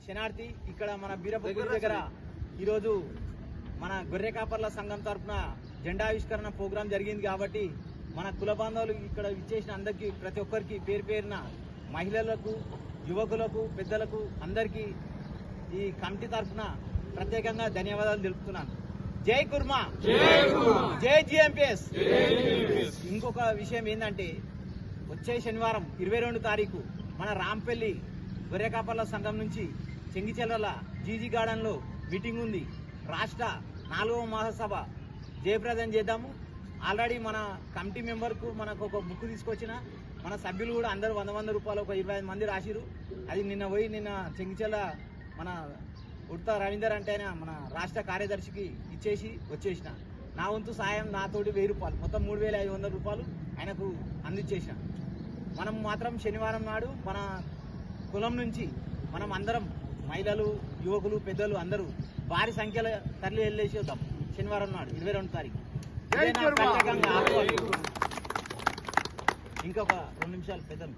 శనార్థి ఇక్కడ మన బీరపూడి దగ్గర ఈరోజు మన గొర్రె కాపర్ల సంఘం తరఫున జెండా ఆవిష్కరణ ప్రోగ్రాం జరిగింది కాబట్టి మన కుల బాంధవులు ఇక్కడ ఇచ్చేసిన అందరికీ ప్రతి ఒక్కరికి పేరు పేరున మహిళలకు యువకులకు పెద్దలకు అందరికీ ఈ కమిటీ తరఫున ప్రత్యేకంగా ధన్యవాదాలు తెలుపుతున్నాను. జై కుర్మా, జై జిఎంపిఎస్. ఇంకొక విషయం ఏంటంటే వచ్చే శనివారం 22 తారీఖు మన రాంపల్లి గొర్రె కాపర్ల సంఘం నుంచి చెంగిచెర్ల జీజీ గార్డెన్ లో మీటింగ్ ఉంది. రాష్ట్ర 4వ మహాసభ జయప్రదం చేద్దాము. ఆల్రెడీ మన కమిటీ మెంబర్ కు మనకు ఒక బుక్ తీసుకొచ్చిన మన సభ్యులు కూడా అందరూ 100 రూపాయలు ఒక 25 మంది రాసిరు. అది నిన్న చెంగిచెర్ల మన ఉడతా రవీందర్ అంటే ఆయన మన రాష్ట్ర కార్యదర్శికి ఇచ్చేసి వచ్చేసిన. నా వంతు సాయం నాతోటి 1000 రూపాయలు మొత్తం 3500 రూపాయలు ఆయనకు అందించేసిన. మనం మాత్రం శనివారం నాడు మన కులం నుంచి మనం అందరం మహిళలు యువకులు పెద్దలు అందరూ భారీ సంఖ్యలో తరలి వెళ్ళేసి వద్దాం శనివారం నాడు 22 తారీఖు. ఇంకొక 2 నిమిషాలు పెద్దలు